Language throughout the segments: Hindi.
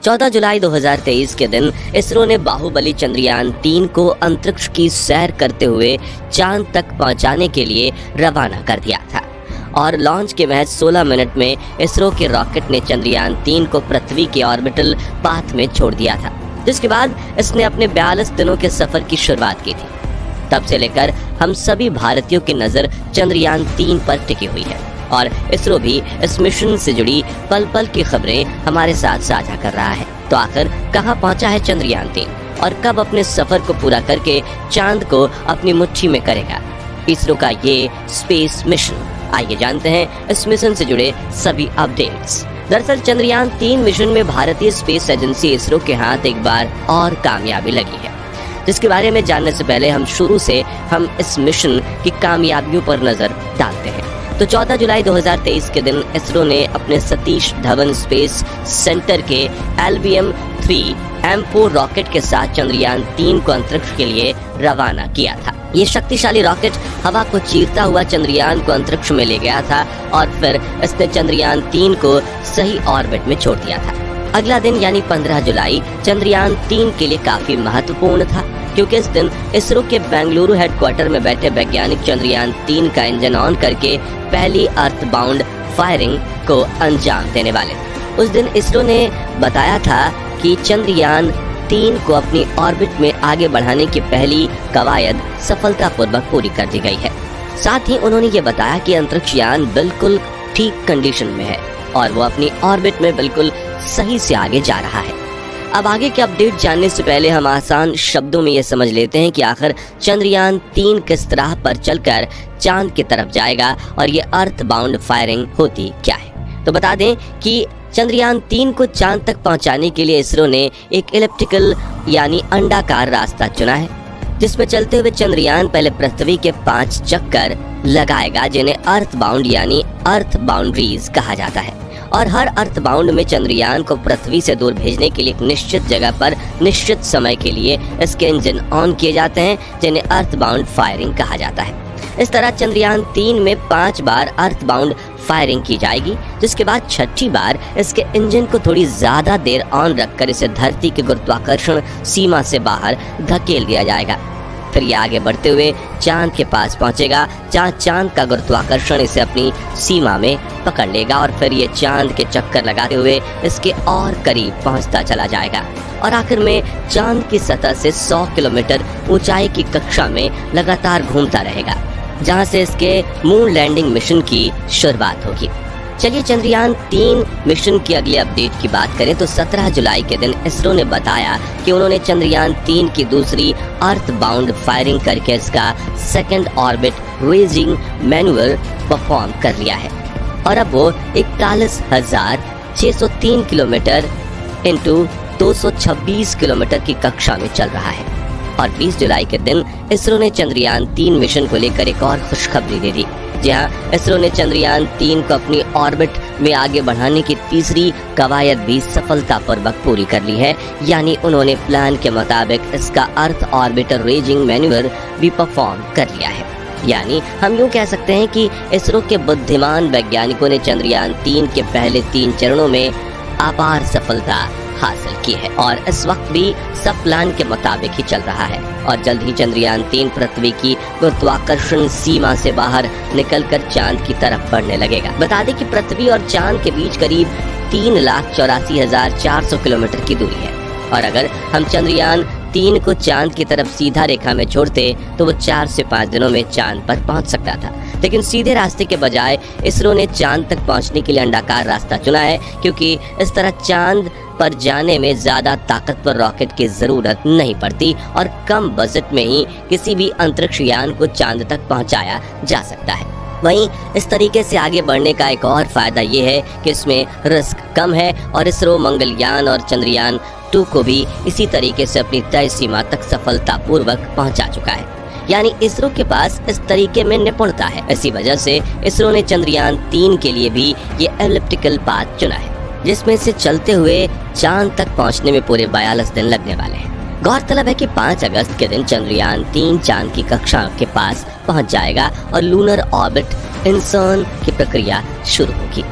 14 जुलाई 2023 के दिन इसरो ने बाहुबली चंद्रयान 3 को अंतरिक्ष की सैर करते हुए चांद तक पहुंचाने के लिए रवाना कर दिया था और लॉन्च के महज 16 मिनट में इसरो के रॉकेट ने चंद्रयान 3 को पृथ्वी के ऑर्बिटल पाथ में छोड़ दिया था, जिसके बाद इसने अपने 42 दिनों के सफर की शुरुआत की थी। तब से लेकर हम सभी भारतीयों की नज़र चंद्रयान 3 पर टिकी हुई है और इसरो भी इस मिशन से जुड़ी पल पल की खबरें हमारे साथ साझा कर रहा है। तो आखिर कहां पहुंचा है चंद्रयान 3 और कब अपने सफर को पूरा करके चांद को अपनी मुट्ठी में करेगा इसरो का ये स्पेस मिशन? आइए जानते हैं इस मिशन से जुड़े सभी अपडेट्स। दरअसल चंद्रयान 3 मिशन में भारतीय स्पेस एजेंसी इसरो के हाथ एक बार और कामयाबी लगी है, जिसके बारे में जानने से पहले हम इस मिशन की कामयाबियों पर नजर डालते हैं। तो 14 जुलाई 2023 के दिन इसरो ने अपने सतीश धवन स्पेस सेंटर के LBM-3 M4 रॉकेट के साथ चंद्रयान 3 को अंतरिक्ष के लिए रवाना किया था। ये शक्तिशाली रॉकेट हवा को चीरता हुआ चंद्रयान को अंतरिक्ष में ले गया था और फिर इसने चंद्रयान 3 को सही ऑर्बिट में छोड़ दिया था। अगला दिन यानी 15 जुलाई चंद्रयान 3 के लिए काफी महत्वपूर्ण था, क्योंकि इस दिन इसरो के बेंगलुरु हेडक्वार्टर में बैठे वैज्ञानिक चंद्रयान 3 का इंजन ऑन करके पहली अर्थ बाउंड फायरिंग को अंजाम देने वाले थे। उस दिन इसरो ने बताया था कि चंद्रयान 3 को अपनी ऑर्बिट में आगे बढ़ाने की पहली कवायद सफलतापूर्वक पूरी कर दी गई है। साथ ही उन्होंने ये बताया कि अंतरिक्ष यान बिल्कुल ठीक कंडीशन में है और वो अपनी ऑर्बिट में बिल्कुल सही से आगे जा रहा है। अब आगे के अपडेट जानने से पहले हम आसान शब्दों में ये समझ लेते हैं कि आखिर चंद्रयान 3 किस तरह पर चलकर चांद की तरफ जाएगा और ये अर्थ बाउंड फायरिंग होती क्या है। तो बता दें कि चंद्रयान 3 को चांद तक पहुंचाने के लिए इसरो ने एक इलिप्टिकल यानी अंडाकार रास्ता चुना है, जिसमें चलते हुए चंद्रयान पहले पृथ्वी के 5 चक्कर लगाएगा, जिन्हें अर्थ बाउंड यानी अर्थ बाउंड्रीज कहा जाता है। और हर अर्थ बाउंड में चंद्रयान को पृथ्वी से दूर भेजने के लिए एक निश्चित जगह पर निश्चित समय के लिए इसके इंजन ऑन किए जाते हैं, जिन्हें अर्थ बाउंड फायरिंग कहा जाता है। इस तरह चंद्रयान 3 में 5 बार अर्थ बाउंड फायरिंग की जाएगी, जिसके बाद 6ठी बार इसके इंजन को थोड़ी ज्यादा देर ऑन रखकर इसे धरती के गुरुत्वाकर्षण सीमा से बाहर धकेल दिया जाएगा। फिर ये आगे बढ़ते हुए चांद के पास पहुंचेगा, जहाँ चांद का गुरुत्वाकर्षण इसे अपनी सीमा में पकड़ लेगा और फिर ये चांद के चक्कर लगाते हुए इसके और करीब पहुंचता चला जाएगा और आखिर में चांद की सतह से 100 किलोमीटर ऊंचाई की कक्षा में लगातार घूमता रहेगा, जहां से इसके मून लैंडिंग मिशन की शुरुआत होगी। चलिए चंद्रयान 3 मिशन की अगले अपडेट की बात करें तो 17 जुलाई के दिन इसरो ने बताया कि उन्होंने चंद्रयान 3 की दूसरी अर्थ बाउंड फायरिंग करके इसका second orbit raising manual perform कर लिया है और अब वो 41,603 किलोमीटर इंटू 226 किलोमीटर की कक्षा में चल रहा है। और 20 जुलाई के दिन इसरो ने चंद्रयान 3 मिशन को लेकर एक और खुशखबरी दे दी, जहां इसरो ने चंद्रयान 3 को अपनी ऑर्बिट में आगे बढ़ाने की तीसरी कवायद भी सफलतापूर्वक पूरी कर ली है। यानी उन्होंने प्लान के मुताबिक इसका अर्थ ऑर्बिटर रेजिंग मैन्युअर भी परफॉर्म कर लिया है। यानी हम यूँ कह सकते हैं कि इसरो के बुद्धिमान वैज्ञानिकों ने चंद्रयान 3 के पहले 3 चरणों में अपार सफलता हासिल की है और इस वक्त भी सब प्लान के मुताबिक ही चल रहा है और जल्द ही चंद्रयान 3 पृथ्वी की गुरुत्वाकर्षण सीमा से बाहर निकलकर चांद की तरफ बढ़ने लगेगा। बता दें कि पृथ्वी और चांद के बीच करीब 3,84,400 किलोमीटर की दूरी है और अगर हम चंद्रयान 3 को चांद की तरफ सीधा रेखा में छोड़ते तो वो 4 से 5 दिनों में चांद पर पहुंच सकता था, लेकिन सीधे रास्ते के बजाय इसरो ने चांद तक पहुंचने के लिए अंडाकार रास्ता चुना है, क्योंकि इस तरह चांद पर जाने में ज्यादा ताकतवर रॉकेट की जरूरत नहीं पड़ती और कम बजट में ही किसी भी अंतरिक्ष यान को चांद तक पहुंचाया जा सकता है। वहीं इस तरीके से आगे बढ़ने का एक और फायदा ये है कि इसमें रिस्क कम है और इसरो मंगलयान और चंद्रयान 2 को भी इसी तरीके से अपनी तय सीमा तक सफलतापूर्वक पहुंचा चुका है। यानी इसरो के पास इस तरीके में निपुणता है। इसी वजह से इसरो ने चंद्रयान 3 के लिए भी ये एलिप्टिकल पाथ चुना है, जिसमें से चलते हुए चांद तक पहुंचने में पूरे 42 दिन लगने वाले हैं। गौरतलब है कि 5 अगस्त के दिन चंद्रयान 3 चांद की कक्षा के पास पहुंच जाएगा और लूनर ऑर्बिट इंसर्शन की प्रक्रिया शुरू होगी,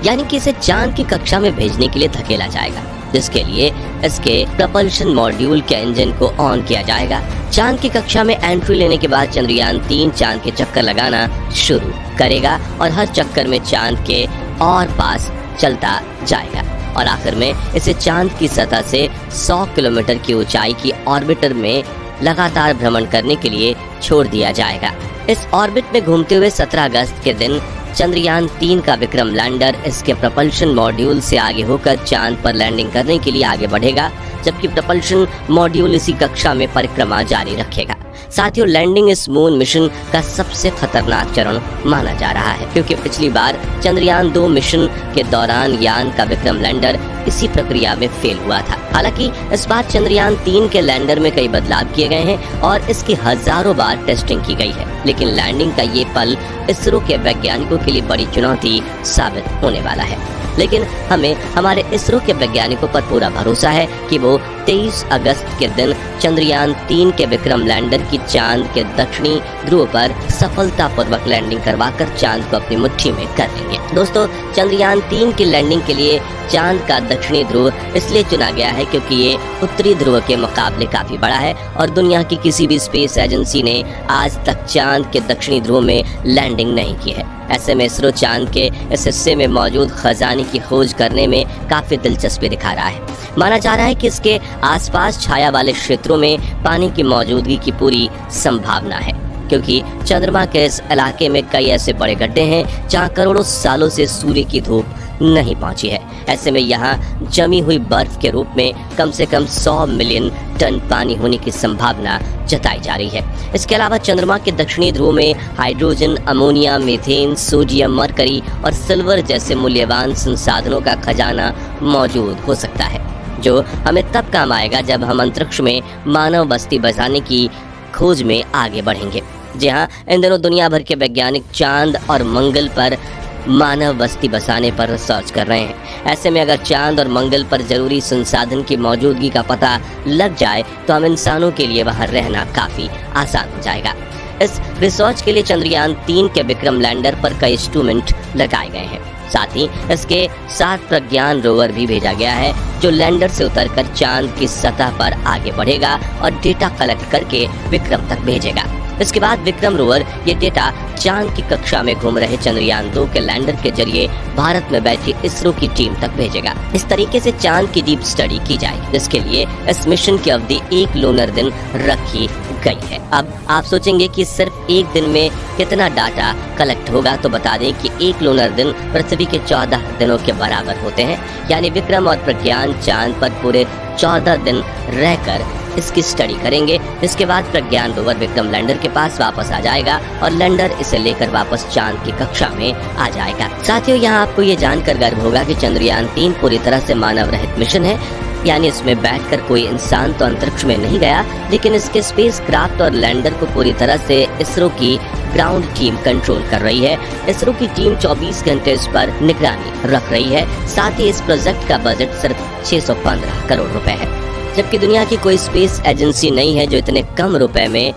यानी कि इसे चांद की कक्षा में भेजने के लिए धकेला जाएगा। जिसके लिए इसके प्रपल्शन मॉड्यूल के इंजन को ऑन किया जाएगा। चांद की कक्षा में एंट्री लेने के बाद चंद्रयान 3 चांद के चक्कर लगाना शुरू करेगा और हर चक्कर में चांद के और पास चलता जाएगा और आखिर में इसे चांद की सतह से 100 किलोमीटर की ऊंचाई की ऑर्बिटर में लगातार भ्रमण करने के लिए छोड़ दिया जाएगा। इस ऑर्बिट में घूमते हुए 17 अगस्त के दिन चंद्रयान 3 का विक्रम लैंडर इसके प्रपल्शन मॉड्यूल से आगे होकर चांद पर लैंडिंग करने के लिए आगे बढ़ेगा, जबकि प्रपल्शन मॉड्यूल इसी कक्षा में परिक्रमा जारी रखेगा। साथियों, लैंडिंग इस मून मिशन का सबसे खतरनाक चरण माना जा रहा है, क्योंकि पिछली बार चंद्रयान 2 मिशन के दौरान यान का विक्रम लैंडर इसी प्रक्रिया में फेल हुआ था। हालांकि इस बार चंद्रयान 3 के लैंडर में कई बदलाव किए गए हैं और इसकी हजारों बार टेस्टिंग की गई है, लेकिन लैंडिंग का ये पल इसरो के वैज्ञानिकों के लिए बड़ी चुनौती साबित होने वाला है। लेकिन हमें हमारे इसरो के वैज्ञानिकों पर पूरा भरोसा है कि वो 23 अगस्त के दिन चंद्रयान 3 के विक्रम लैंडर की चांद के दक्षिणी ध्रुव पर सफलतापूर्वक लैंडिंग करवाकर चांद को अपनी मुट्ठी में कर लेंगे। दोस्तों, चंद्रयान 3 की लैंडिंग के लिए चांद का दक्षिणी ध्रुव इसलिए चुना गया है क्योंकि ये उत्तरी ध्रुव के मुकाबले काफी बड़ा है और दुनिया की किसी भी स्पेस एजेंसी ने आज तक चांद के दक्षिणी ध्रुव में लैंडिंग नहीं की है। ऐसे में इसरो चांद के इस हिस्से में मौजूद खजाने की खोज करने में काफी दिलचस्पी दिखा रहा है। माना जा रहा है कि इसके आसपास छाया वाले क्षेत्रों में पानी की मौजूदगी की पूरी संभावना है, क्योंकि चंद्रमा के इस इलाके में कई ऐसे बड़े गड्ढे हैं जहां करोड़ों सालों से सूर्य की धूप नहीं पहुंची है। ऐसे में यहाँ जमी हुई बर्फ के रूप में कम से कम 100 मिलियन टन पानी होने की संभावना जताई जा रही है। इसके अलावा चंद्रमा के दक्षिणी ध्रुव में hydrogen, ammonia, methane, sodium, mercury और सिल्वर जैसे मूल्यवान संसाधनों का खजाना मौजूद हो सकता है, जो हमें तब काम आएगा जब हम अंतरिक्ष में मानव बस्ती बसाने की खोज में आगे बढ़ेंगे। जी हाँ, इन दिनों दुनिया भर के वैज्ञानिक चांद और मंगल पर मानव बस्ती बसाने पर रिसर्च कर रहे हैं। ऐसे में अगर चांद और मंगल पर जरूरी संसाधन की मौजूदगी का पता लग जाए तो हम इंसानों के लिए वहां रहना काफी आसान हो जाएगा। इस रिसर्च के लिए चंद्रयान 3 के विक्रम लैंडर पर कई इंस्ट्रूमेंट लगाए गए हैं। साथ ही इसके साथ प्रज्ञान रोवर भी भेजा गया है, जो लैंडर से उतरकर चांद की सतह पर आगे बढ़ेगा और डेटा कलेक्ट करके विक्रम तक भेजेगा। इसके बाद विक्रम रोवर ये डेटा चांद की कक्षा में घूम रहे चंद्रयान 2 के लैंडर के जरिए भारत में बैठी इसरो की टीम तक भेजेगा। इस तरीके से चांद की डीप स्टडी की जाएगी, जिसके लिए इस मिशन की अवधि 1 लूनर दिन रखी गई है। अब आप सोचेंगे कि सिर्फ एक दिन में कितना डाटा कलेक्ट होगा, तो बता दें कि 1 लूनर दिन पृथ्वी के 14 दिनों के बराबर होते हैं। यानी विक्रम और प्रज्ञान चांद पर पूरे 14 दिन रहकर इसकी स्टडी करेंगे। इसके बाद प्रज्ञान रोवर विक्रम लैंडर के पास वापस आ जाएगा और लैंडर इसे लेकर वापस चांद की कक्षा में आ जाएगा। साथियों, यहाँ आपको ये जानकर गर्व होगा कि चंद्रयान 3 पूरी तरह से मानव रहित मिशन है, यानी इसमें बैठकर कोई इंसान तो अंतरिक्ष में नहीं गया, लेकिन इसके स्पेस क्राफ्ट और लैंडर को पूरी तरह से इसरो की ग्राउंड टीम कंट्रोल कर रही है। इसरो की टीम 24 घंटे इस पर निगरानी रख रही है। साथ ही इस प्रोजेक्ट का बजट सिर्फ 615 करोड़ रुपए है, जबकि दुनिया की कोई स्पेस एजेंसी नहीं है जो इतने कम रुपए में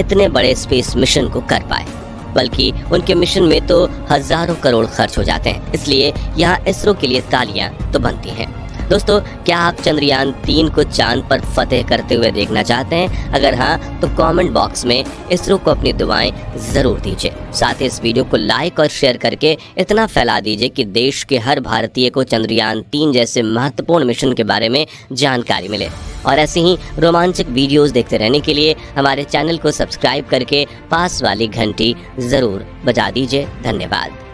इतने बड़े स्पेस मिशन को कर पाए, बल्कि उनके मिशन में तो हजारों करोड़ खर्च हो जाते हैं। इसलिए यहाँ इसरो के लिए तालियां तो बनती हैं। दोस्तों, क्या आप चंद्रयान 3 को चांद पर फतेह करते हुए देखना चाहते हैं? अगर हाँ, तो कमेंट बॉक्स में इसरो को अपनी दुआएं जरूर दीजिए। साथ ही इस वीडियो को लाइक और शेयर करके इतना फैला दीजिए कि देश के हर भारतीय को चंद्रयान 3 जैसे महत्वपूर्ण मिशन के बारे में जानकारी मिले। और ऐसे ही रोमांचक वीडियोस देखते रहने के लिए हमारे चैनल को सब्सक्राइब करके पास वाली घंटी जरूर बजा दीजिए। धन्यवाद।